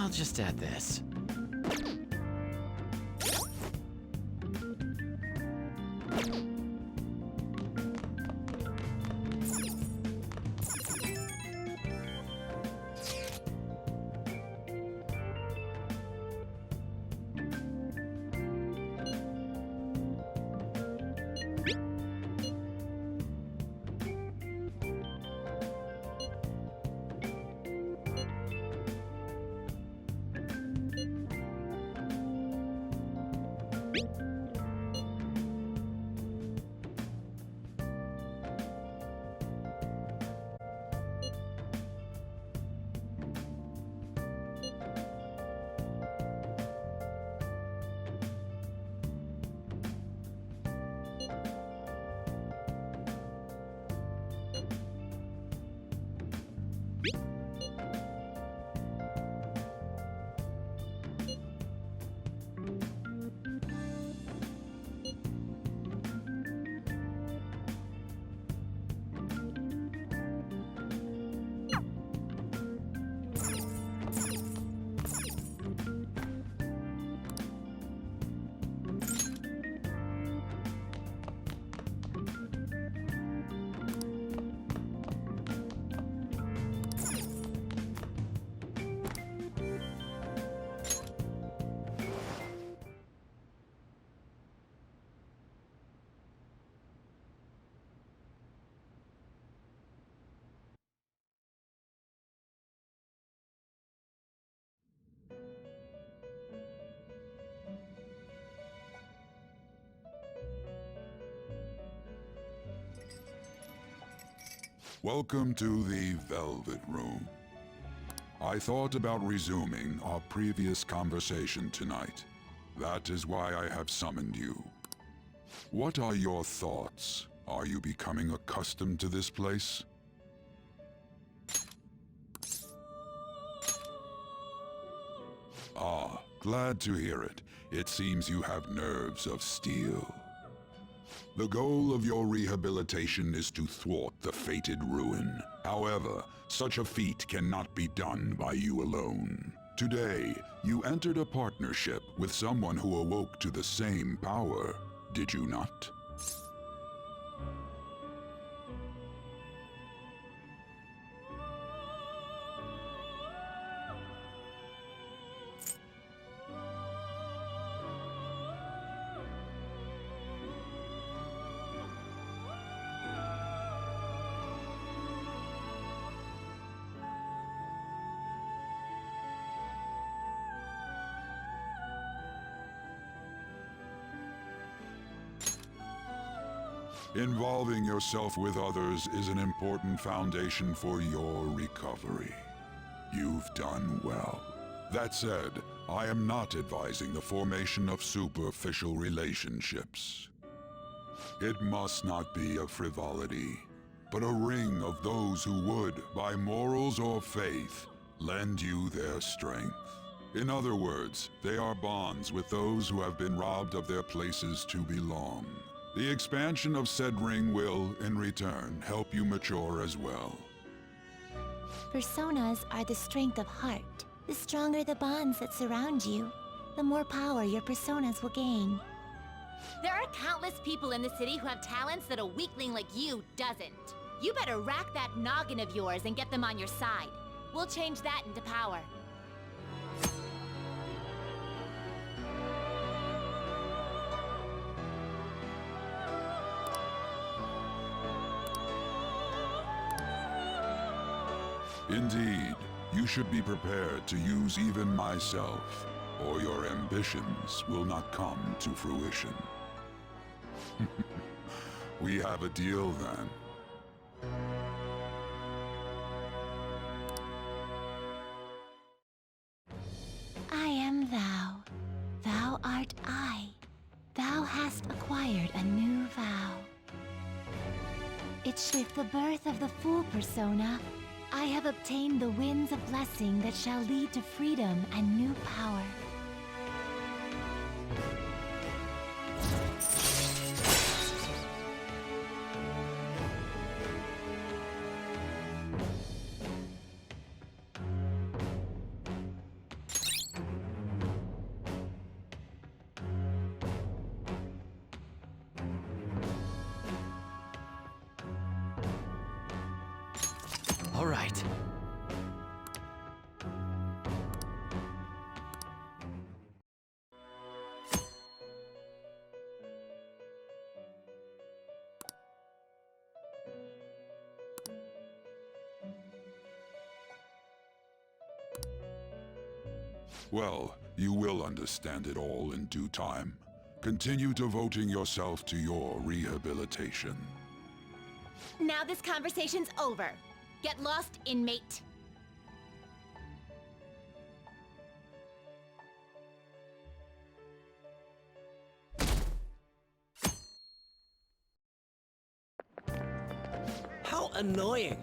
I'll just add this. Welcome to the Velvet Room. I thought about resuming our previous conversation tonight. That is why I have summoned you. What are your thoughts? Are you becoming accustomed to this place? Ah, glad to hear it. It seems you have nerves of steel. The goal of your rehabilitation is to thwart the fated ruin. However, such a feat cannot be done by you alone. Today, you entered a partnership with someone who awoke to the same power, did you not? Involving yourself with others is an important foundation for your recovery. You've done well. That said, I am not advising the formation of superficial relationships. It must not be a frivolity, but a ring of those who would, by morals or faith, lend you their strength. In other words, they are bonds with those who have been robbed of their places to belong. The expansion of said ring will, in return, help you mature as well. Personas are the strength of heart. The stronger the bonds that surround you, the more power your personas will gain. There are countless people in the city who have talents that a weakling like you doesn't. You better rack that noggin of yours and get them on your side. We'll change that into power. Indeed, you should be prepared to use even myself, or your ambitions will not come to fruition. We have a deal then. I am thou. Thou art I. Thou hast acquired a new vow. It shaped the birth of the Fool persona. I have obtained the winds of blessing that shall lead to freedom and new power. All right. Well, you will understand it all in due time. Continue devoting yourself to your rehabilitation. Now this conversation's over. Get lost, inmate. How annoying.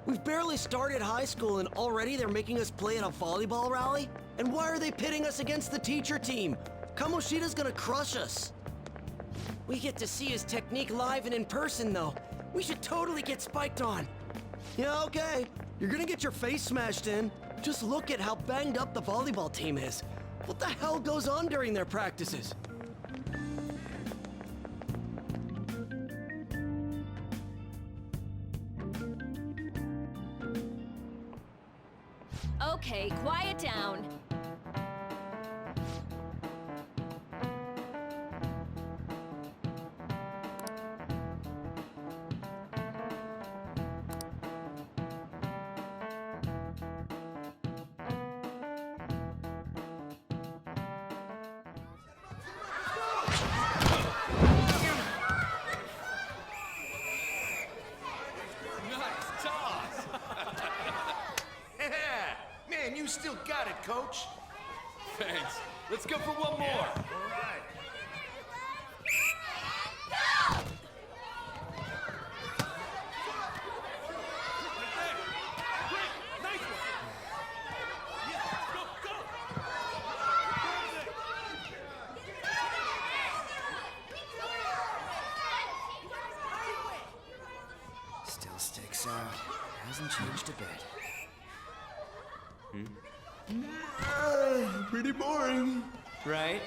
We've barely started high school and already they're making us play at a volleyball rally? And why are they pitting us against the teacher team? Kamoshida's gonna crush us. We get to see his technique live and in person though. We should totally get spiked on. Yeah, okay. You're gonna get your face smashed in. Just look at how banged up the volleyball team is. What the hell goes on during their practices? Okay, quiet down. Man, you still got it, Coach. Thanks. Let's go for one more. All right. Still sticks out. Hasn't changed a bit. Pretty boring. Right?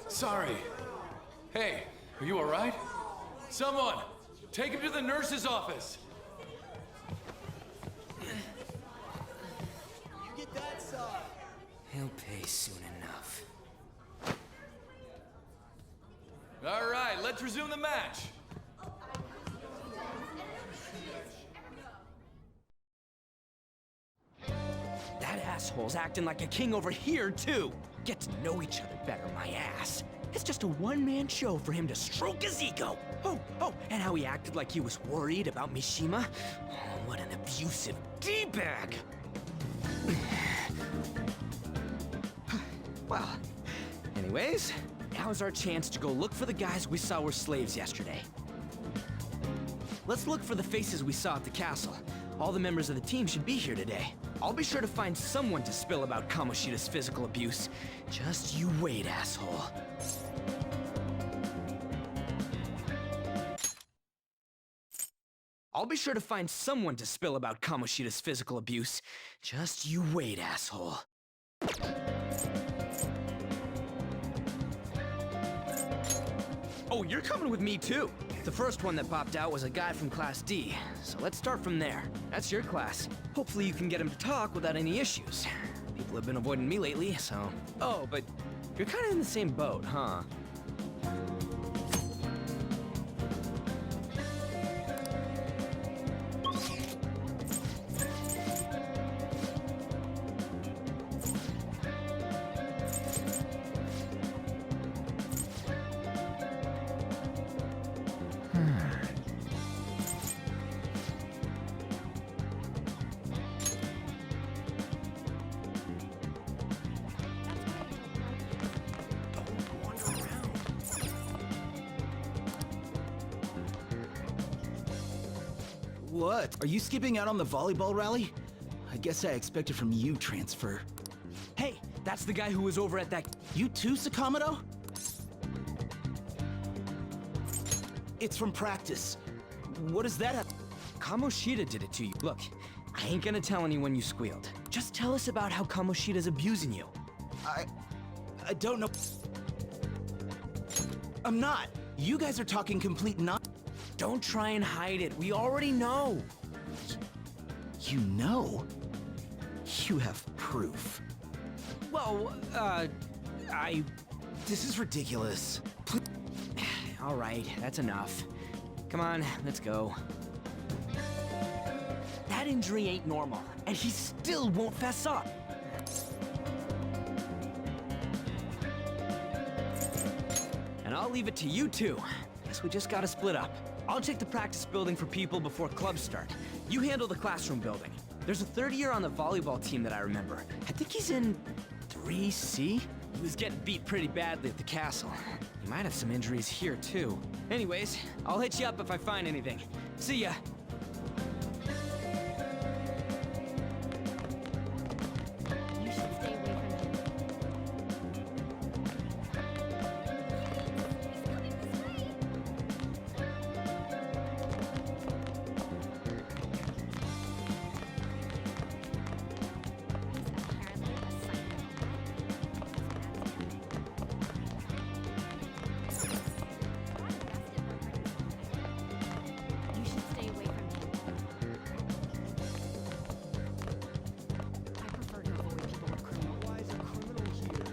Sorry. Hey, are you all right? Someone, take him to the nurse's office. He'll pay soon enough. All right, let's resume the match. That asshole's acting like a king over here, too. Get to know each other better, my ass. It's just a one-man show for him to stroke his ego. Oh, and how he acted like he was worried about Mishima. Oh, what an abusive D-bag. Well, anyways, now's our chance to go look for the guys we saw were slaves yesterday. Let's look for the faces we saw at the castle. All the members of the team should be here today. I'll be sure to find someone to spill about Kamoshida's physical abuse. Just you wait, asshole. I'll be sure to find someone to spill about Kamoshida's physical abuse. Just you wait, asshole. Oh, you're coming with me too. The first one that popped out was a guy from Class D, so let's start from there. That's your class. Hopefully you can get him to talk without any issues. People have been avoiding me lately, so... Oh, but you're kind of in the same boat, huh? What? Are you skipping out on the volleyball rally? I guess I expected from you, Transfer. Hey, that's the guy who was over at that... You too, Sakamoto? It's from practice. What does that have? Kamoshida did it to you. Look, I ain't gonna tell anyone you squealed. Just tell us about how Kamoshida's abusing you. I don't know. I'm not. You guys are talking complete Don't try and hide it. We already know. You know? You have proof. Well, This is ridiculous. All right, that's enough. Come on, let's go. That injury ain't normal, and he still won't fess up. And I'll leave it to you two. Guess we just gotta split up. I'll check the practice building for people before clubs start. You handle the classroom building. There's a third year on the volleyball team that I remember. I think he's in 3C? He was getting beat pretty badly at the castle. He might have some injuries here, too. Anyways, I'll hit you up if I find anything. See ya. You should stay away from him. You should stay away from him. I prefer to avoid people with criminal. Why is a criminal here?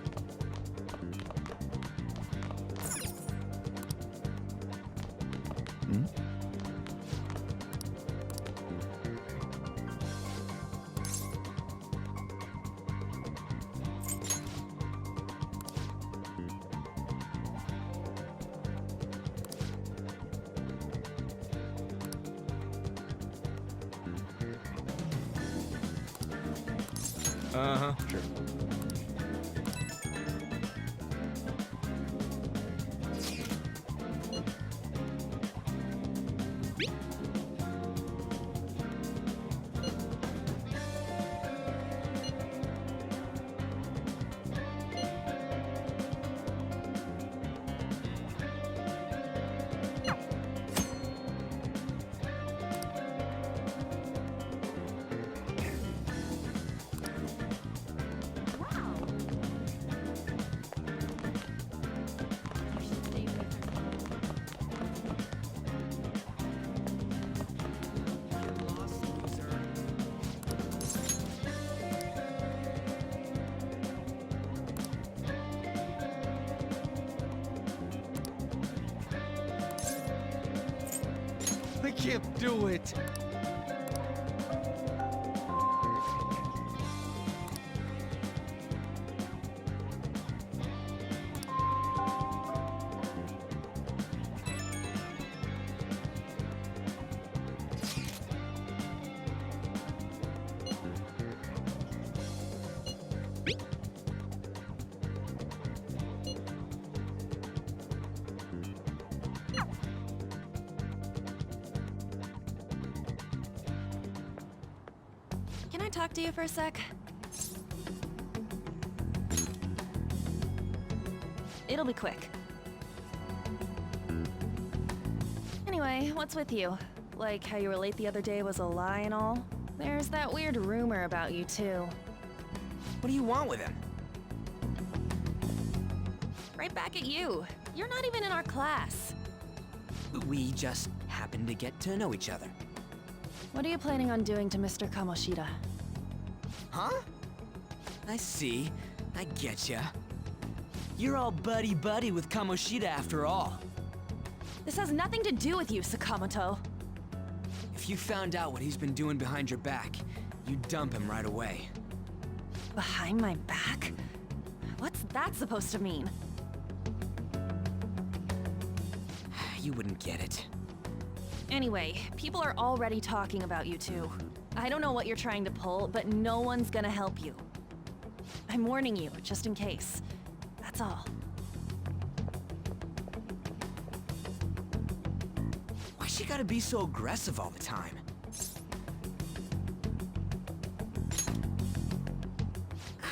Uh-huh, sure. can't do it. Can I talk to you for a sec? It'll be quick. Anyway, what's with you? Like how you were late the other day was a lie and all? There's that weird rumor about you too. What do you want with him? Right back at you. You're not even in our class. We just happened to get to know each other. What are you planning on doing to Mr. Kamoshida? Huh? I see. I getcha. You're all buddy-buddy with Kamoshida after all. This has nothing to do with you, Sakamoto. If you found out what he's been doing behind your back, you'd dump him right away. Behind my back? What's that supposed to mean? You wouldn't get it. Anyway, people are already talking about you two. I don't know what you're trying to pull, but no one's gonna help you. I'm warning you, just in case. That's all. Why she gotta be so aggressive all the time?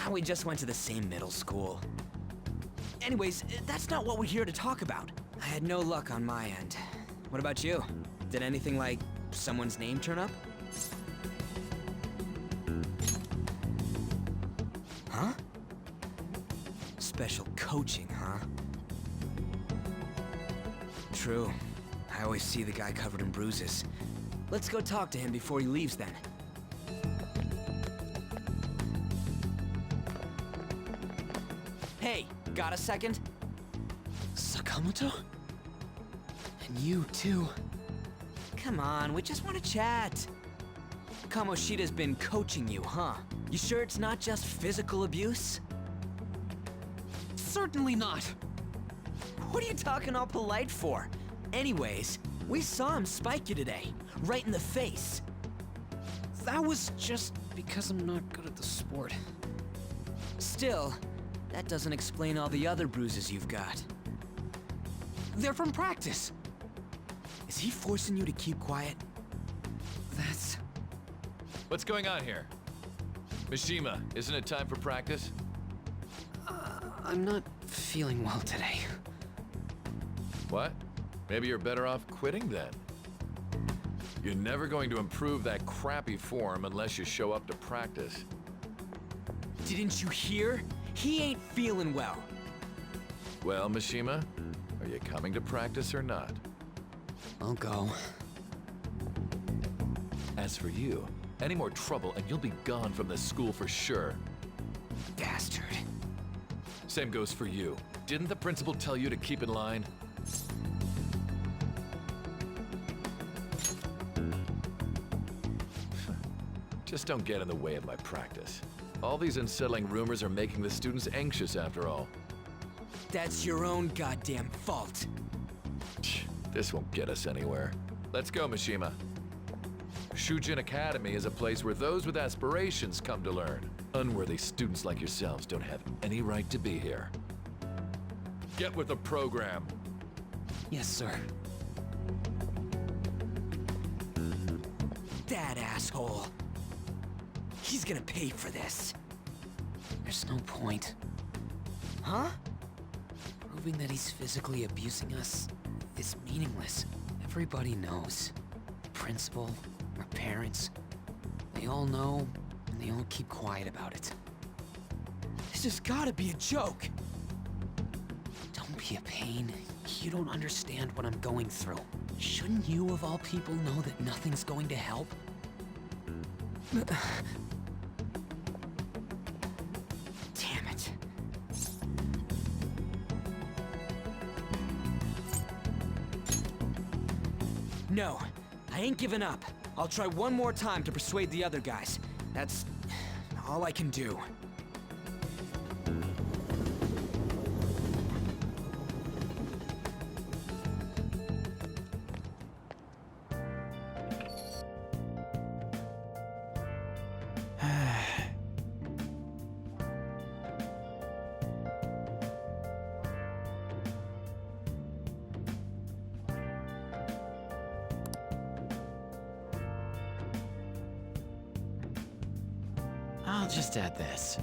We just went to the same middle school. Anyways, that's not what we're here to talk about. I had no luck on my end. What about you? Did anything like someone's name turn up? Huh? Special coaching, huh? True. I always see the guy covered in bruises. Let's go talk to him before he leaves then. Hey, got a second? Sakamoto? And you too. Come on, we just want to chat. Kamoshida's been coaching you, huh? You sure it's not just physical abuse? Certainly not. What are you talking all polite for? Anyways, we saw him spike you today, right in the face. That was just because I'm not good at the sport. Still, that doesn't explain all the other bruises you've got. They're from practice. Is he forcing you to keep quiet? That's... What's going on here? Mishima, isn't it time for practice? I'm not feeling well today. What? Maybe you're better off quitting then. You're never going to improve that crappy form unless you show up to practice. Didn't you hear? He ain't feeling well. Well, Mishima, are you coming to practice or not? I'll go. As for you, any more trouble and you'll be gone from this school for sure. Bastard. Same goes for you. Didn't the principal tell you to keep in line? Just don't get in the way of my practice. All these unsettling rumors are making the students anxious after all. That's your own goddamn fault. This won't get us anywhere. Let's go, Mishima. Shujin Academy is a place where those with aspirations come to learn. Unworthy students like yourselves don't have any right to be here. Get with the program. Yes, sir. That asshole. He's gonna pay for this. There's no point. Huh? Proving that he's physically abusing us is meaningless. Everybody knows. The principal, our parents, they all know, and they all keep quiet about it. This has gotta be a joke. Don't be a pain. You don't understand what I'm going through. Shouldn't you, of all people, know that nothing's going to help? Damn it. No, I ain't giving up. I'll try one more time to persuade the other guys. That's all I can do. I'll just add this.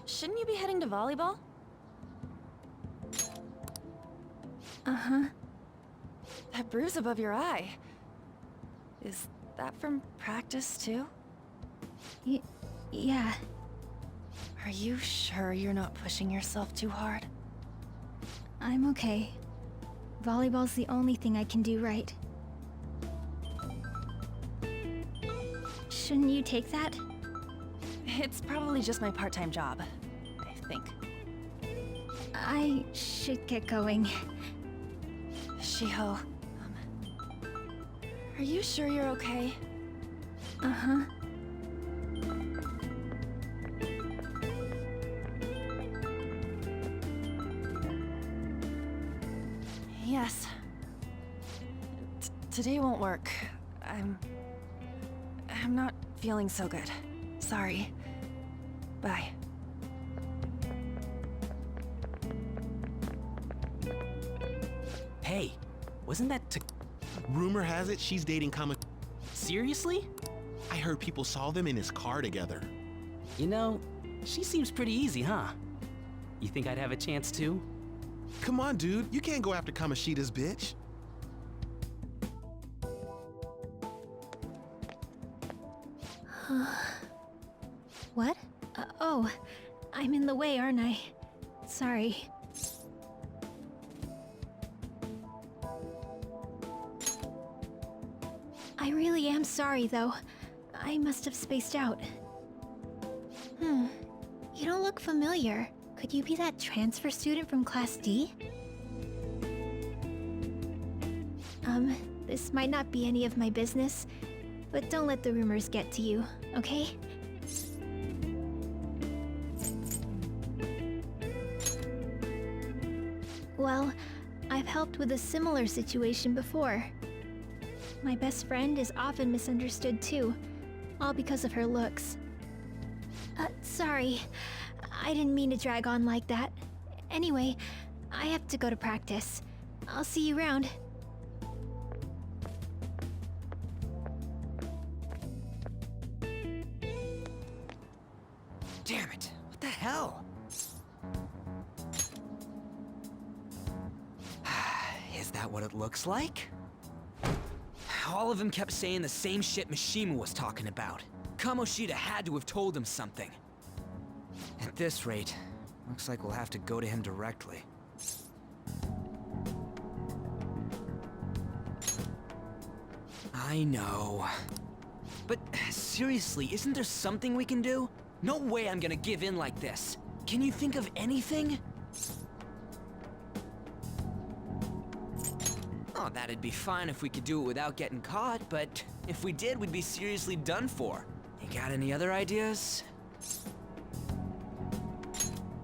Shouldn't you be heading to volleyball? Uh-huh. That bruise above your eye. Is that from practice, too? Yeah. Are you sure you're not pushing yourself too hard? I'm okay. Volleyball's the only thing I can do right. Shouldn't you take that? It's probably just my part-time job, I think. I should get going. Shiho, are you sure you're okay? Uh-huh. Yes. Today won't work. I'm not feeling so good. Sorry. Bye. Wasn't that Rumor has it she's dating Seriously? I heard people saw them in his car together. You know, she seems pretty easy, huh? You think I'd have a chance too? Come on, dude. You can't go after Kamoshida's bitch. What? Oh, I'm in the way, aren't I? Sorry. I really am sorry, though. I must have spaced out. You don't look familiar. Could you be that transfer student from Class D? This might not be any of my business, but don't let the rumors get to you, okay? Well, I've helped with a similar situation before. My best friend is often misunderstood too, all because of her looks. Sorry. I didn't mean to drag on like that. Anyway, I have to go to practice. I'll see you around. Damn it, what the hell? Is that what it looks like? All of them kept saying the same shit Mishima was talking about. Kamoshida had to have told him something. At this rate, looks like we'll have to go to him directly. I know. But seriously, isn't there something we can do? No way I'm gonna give in like this. Can you think of anything? Oh, that'd be fine if we could do it without getting caught, but if we did, we'd be seriously done for. You got any other ideas?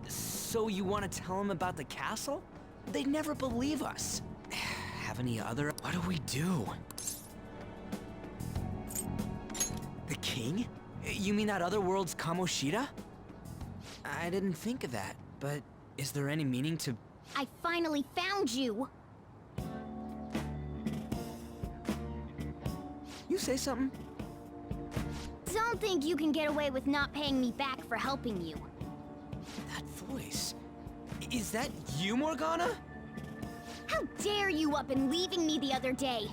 So you want to tell them about the castle? They'd never believe us. Have any other... What do we do? The king? You mean that other world's Kamoshida? I didn't think of that, but is there any meaning to... I finally found you! You say something? Don't think you can get away with not paying me back for helping you. That voice... Is that you, Morgana? How dare you up and leaving me the other day?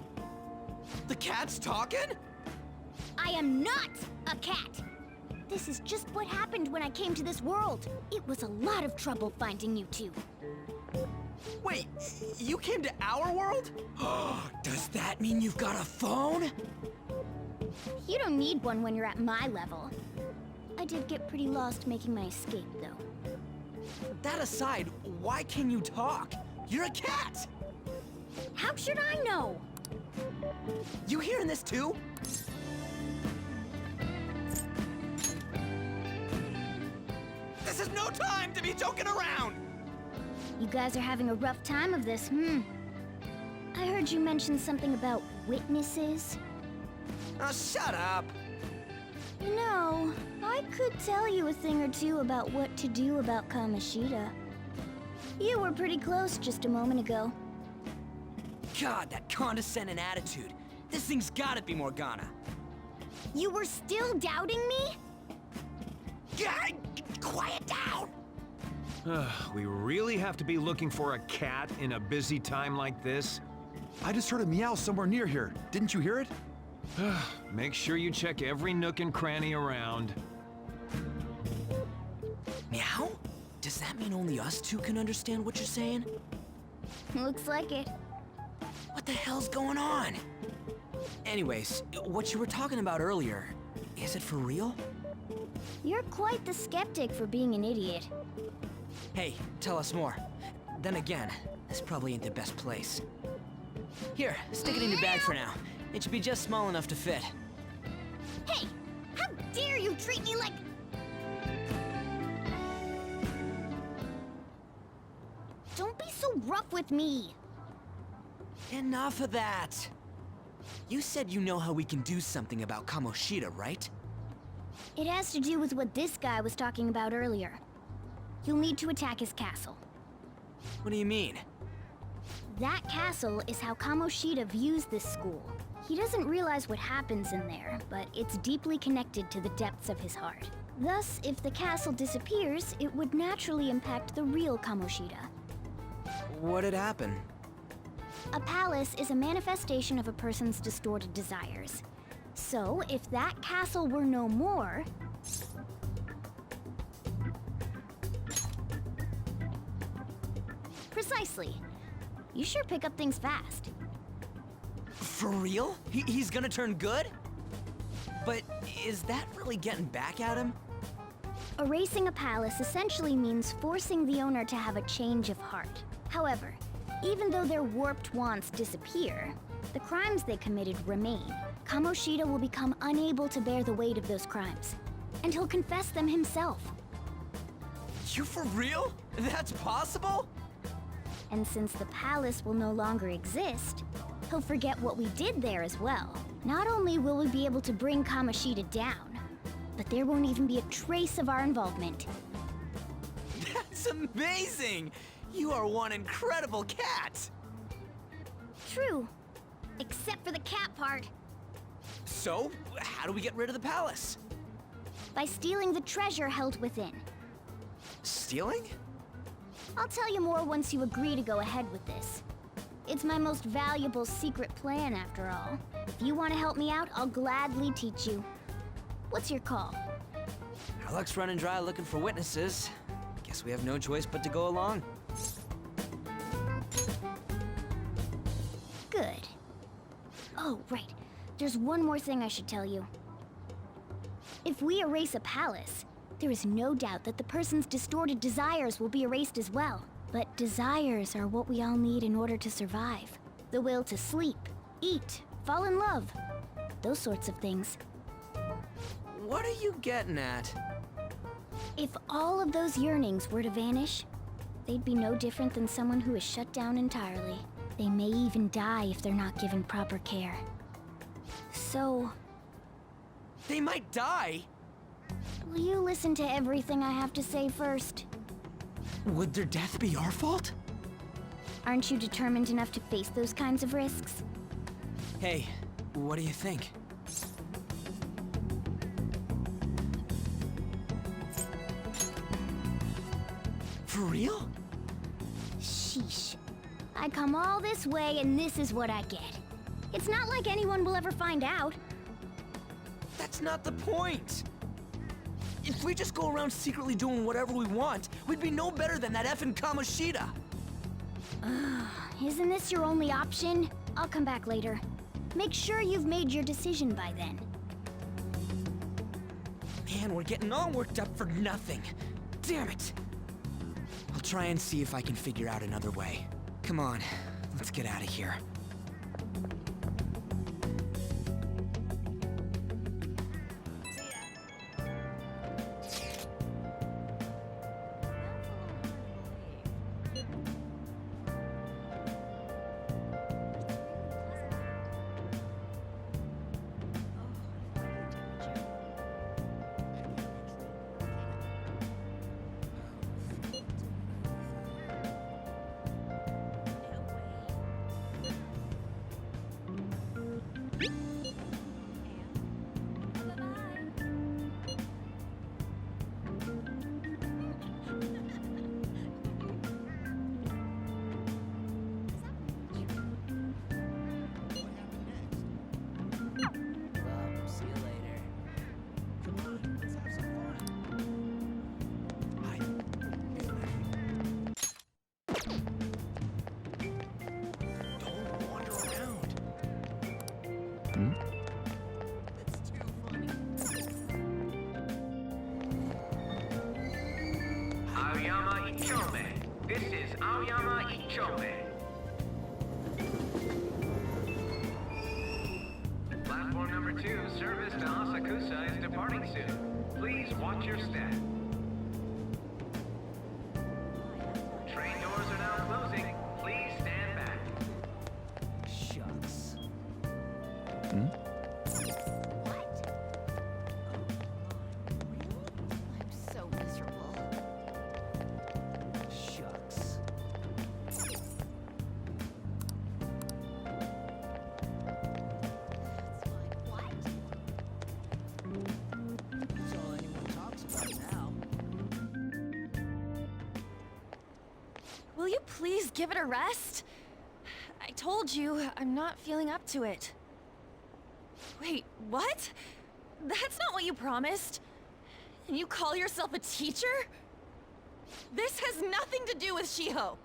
The cat's talking? I am not a cat! This is just what happened when I came to this world. It was a lot of trouble finding you two. Wait, you came to our world? Does that mean you've got a phone? You don't need one when you're at my level. I did get pretty lost making my escape, though. That aside, why can you talk? You're a cat! How should I know? You hearing this too? This is no time to be joking around! You guys are having a rough time of this, I heard you mention something about witnesses. Oh, shut up! You know, I could tell you a thing or two about what to do about Kamoshida. You were pretty close just a moment ago. God, that condescending attitude. This thing's gotta be Morgana. You were still doubting me? God, quiet down! We really have to be looking for a cat in a busy time like this? I just heard a meow somewhere near here. Didn't you hear it? Make sure you check every nook and cranny around. Meow? Does that mean only us two can understand what you're saying? Looks like it. What the hell's going on? Anyways, what you were talking about earlier, is it for real? You're quite the skeptic for being an idiot. Hey, tell us more. Then again, this probably ain't the best place. Here, stick it in your bag for now. It should be just small enough to fit. Hey! How dare you treat me like... Don't be so rough with me! Enough of that! You said you know how we can do something about Kamoshida, right? It has to do with what this guy was talking about earlier. You'll need to attack his castle. What do you mean? That castle is how Kamoshida views this school. He doesn't realize what happens in there, but it's deeply connected to the depths of his heart. Thus, if the castle disappears, it would naturally impact the real Kamoshida. What'd happen? A palace is a manifestation of a person's distorted desires. So, if that castle were no more... Precisely. You sure pick up things fast. For real? He's gonna turn good? But is that really getting back at him? Erasing a palace essentially means forcing the owner to have a change of heart. However, even though their warped wants disappear, the crimes they committed remain. Kamoshida will become unable to bear the weight of those crimes, and he'll confess them himself. You for real? That's possible? And since the palace will no longer exist, he'll forget what we did there as well. Not only will we be able to bring Kamoshida down, but there won't even be a trace of our involvement. That's amazing! You are one incredible cat! True. Except for the cat part. So, how do we get rid of the palace? By stealing the treasure held within. Stealing? I'll tell you more once you agree to go ahead with this. It's my most valuable secret plan, after all. If you want to help me out, I'll gladly teach you. What's your call? Our luck's running dry looking for witnesses. Guess we have no choice but to go along. Good. Oh, right. There's one more thing I should tell you. If we erase a palace, there is no doubt that the person's distorted desires will be erased as well. But desires are what we all need in order to survive. The will to sleep, eat, fall in love. Those sorts of things. What are you getting at? If all of those yearnings were to vanish, they'd be no different than someone who is shut down entirely. They may even die if they're not given proper care. So... They might die? Will you listen to everything I have to say first? Would their death be our fault? Aren't you determined enough to face those kinds of risks? Hey, what do you think? For real? Sheesh. I come all this way and this is what I get. It's not like anyone will ever find out. That's not the point! If we just go around secretly doing whatever we want, we'd be no better than that effing Kamoshida! Isn't this your only option? I'll come back later. Make sure you've made your decision by then. Man, we're getting all worked up for nothing. Damn it! I'll try and see if I can figure out another way. Come on, let's get out of here. Aoyama Ichome. This is Aoyama Ichome. Platform number 2, service to Asakusa is departing soon. Please watch your step. Train doors are now closing. Please stand back. Shucks. So miserable. Shucks. please give it a rest? I told you, I'm not feeling up to it. Wait, what? That's not what you promised. And you call yourself a teacher? This has nothing to do with Shiho.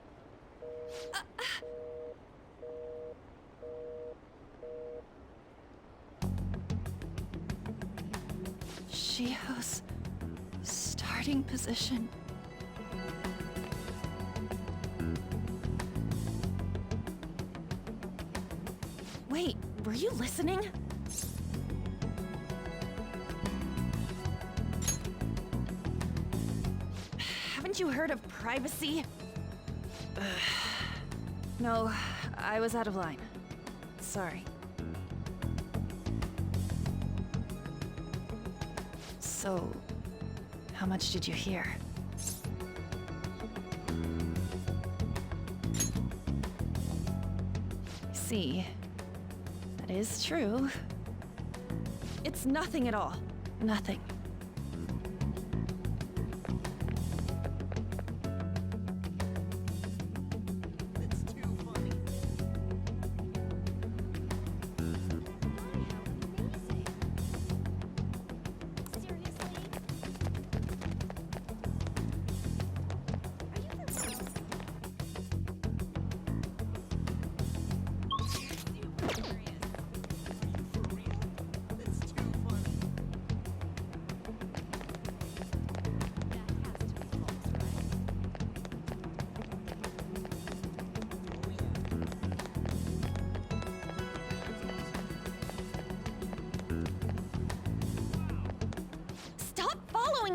Shiho's starting position. Wait, were you listening? Haven't you heard of privacy? No, I was out of line. Sorry. So, how much did you hear? See, that is true. It's nothing at all. Nothing.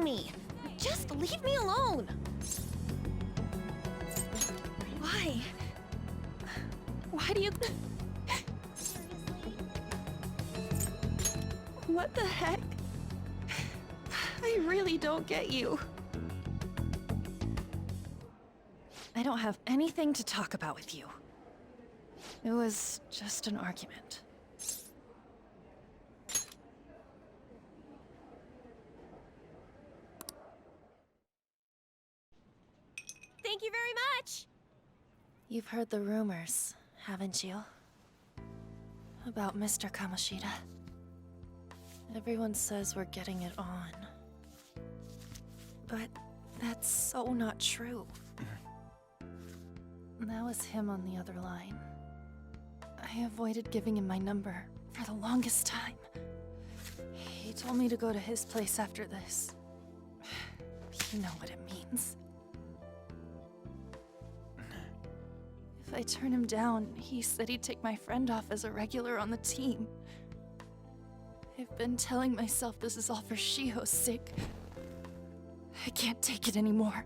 Me. Just leave me alone. Why? Why do you... What the heck? I really don't get you. I don't have anything to talk about with you. It was just an argument. Thank you very much! You've heard the rumors, haven't you? About Mr. Kamoshida. Everyone says we're getting it on. But that's so not true. That was him on the other line. I avoided giving him my number for the longest time. He told me to go to his place after this. You know what it means. If I turn him down, he said he'd take my friend off as a regular on the team. I've been telling myself this is all for Shiho's sake. I can't take it anymore.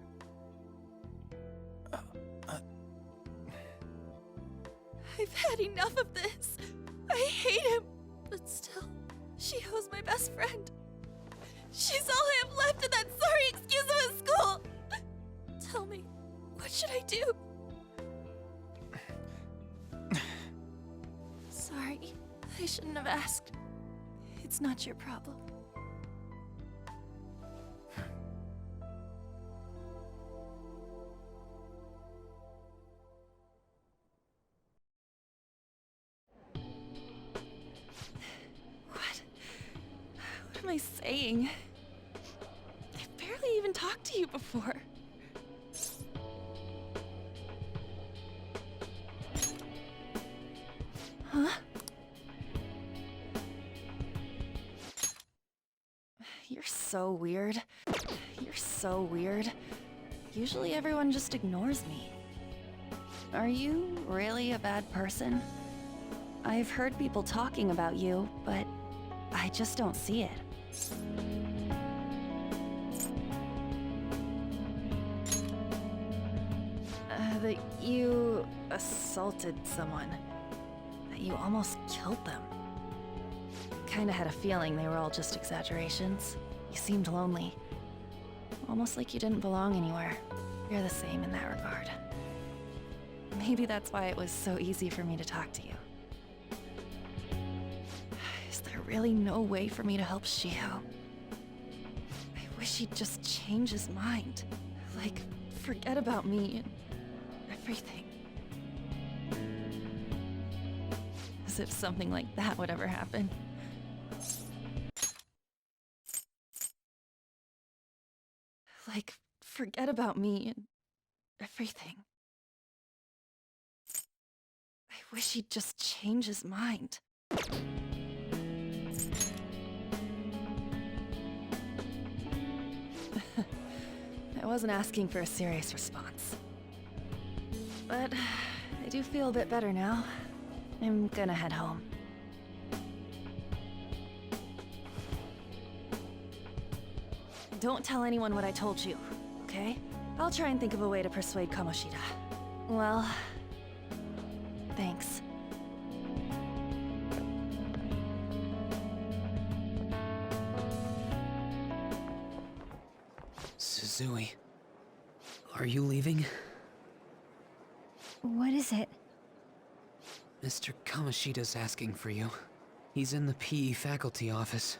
I've had enough of this. I hate him. But still, Shiho's my best friend. She's all I have left in that sorry excuse of a school. Tell me, what should I do? Sorry, I shouldn't have asked. It's not your problem. What am I saying? I've barely even talked to you before. Huh? You're so weird. You're so weird. Usually everyone just ignores me. Are you really a bad person? I've heard people talking about you, but I just don't see it. That you assaulted someone. That you almost killed them. Kinda had a feeling they were all just exaggerations. You seemed lonely. Almost like you didn't belong anywhere. You're the same in that regard. Maybe that's why it was so easy for me to talk to you. Is there really no way for me to help Shiho? I wish he'd just change his mind. Like, forget about me and everything. As if something like that would ever happen. Like, forget about me and everything. I wish he'd just change his mind. I wasn't asking for a serious response. But I do feel a bit better now. I'm gonna head home. Don't tell anyone what I told you, okay? I'll try and think of a way to persuade Kamoshida. Well, thanks. Suzui, are you leaving? What is it? Mr. Kamoshida's asking for you. He's in the PE faculty office.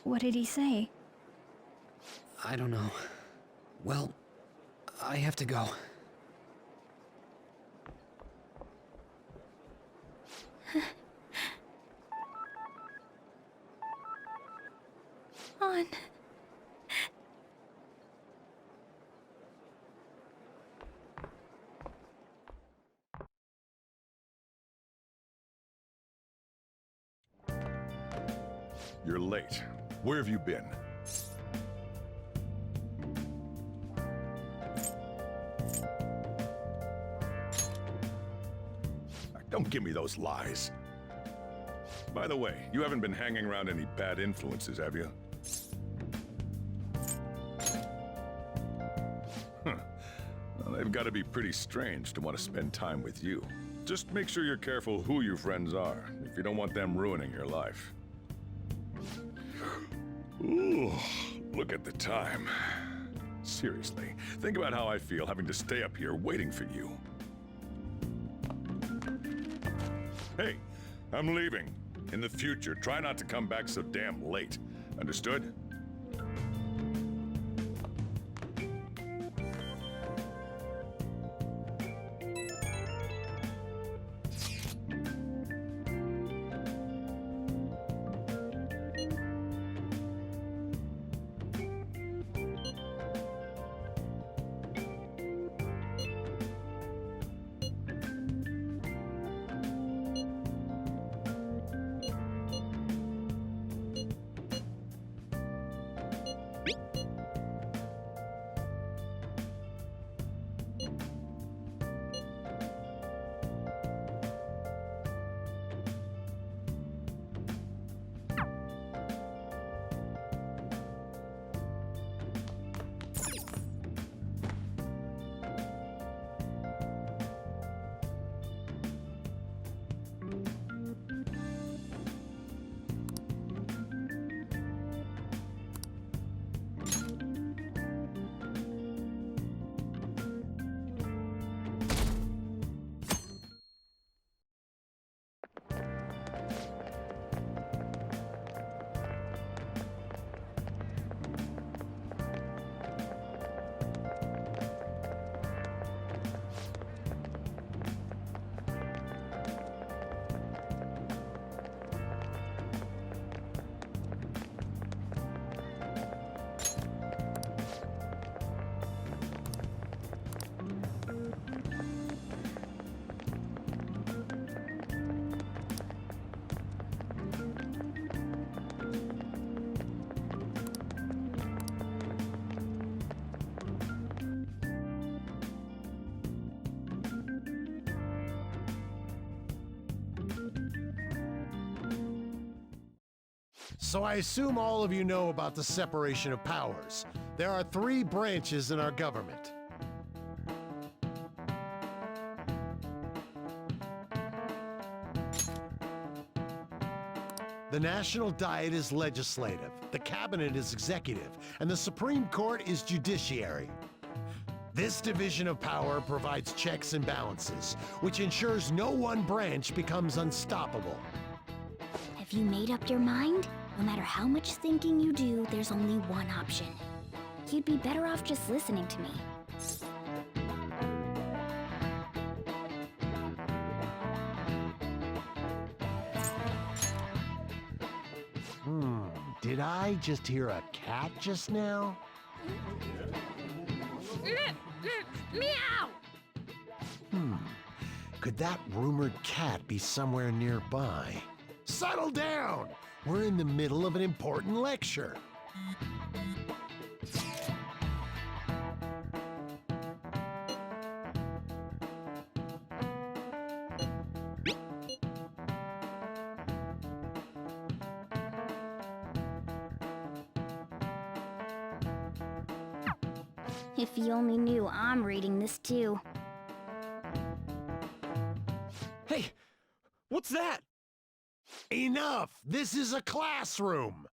What did he say? I don't know. Well, I have to go. On. You're late. Where have you been? Don't give me those lies. By the way, you haven't been hanging around any bad influences, have you? Huh. Well, they've got to be pretty strange to want to spend time with you. Just make sure you're careful who your friends are, if you don't want them ruining your life. Ooh, look at the time. Seriously, think about how I feel having to stay up here waiting for you. Hey, I'm leaving. In the future, try not to come back so damn late. Understood? So I assume all of you know about the separation of powers. There are 3 branches in our government. The National Diet is legislative, the Cabinet is executive, and the Supreme Court is judiciary. This division of power provides checks and balances, which ensures no one branch becomes unstoppable. Have you made up your mind? No matter how much thinking you do, there's only one option. You'd be better off just listening to me. Did I just hear a cat just now? Meow! Could that rumored cat be somewhere nearby? Settle down! We're in the middle of an important lecture. If you only knew I'm reading this too. Hey, what's that? Enough! This is a classroom!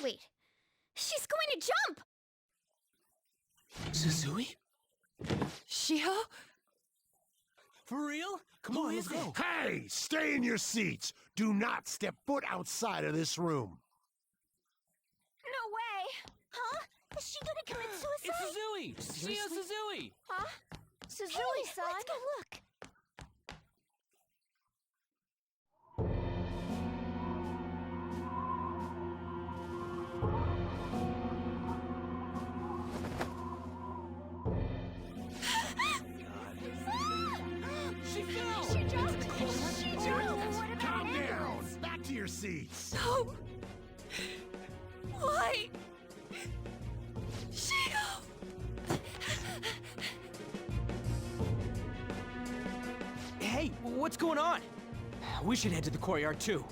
Wait, she's going to jump! Suzui? Shiho? For real? Come on, let's go. Hey! Stay in your seats! Do not step foot outside of this room! No way! Huh? Is she gonna commit suicide? It's Suzui! Shio Suzui! Huh? Suzui-san? Let's go look. She fell! She jumped! She jumped! What about Calm Alice? down! Back to your seats! No! Why? Shio! Hey, what's going on? We should head to the courtyard too.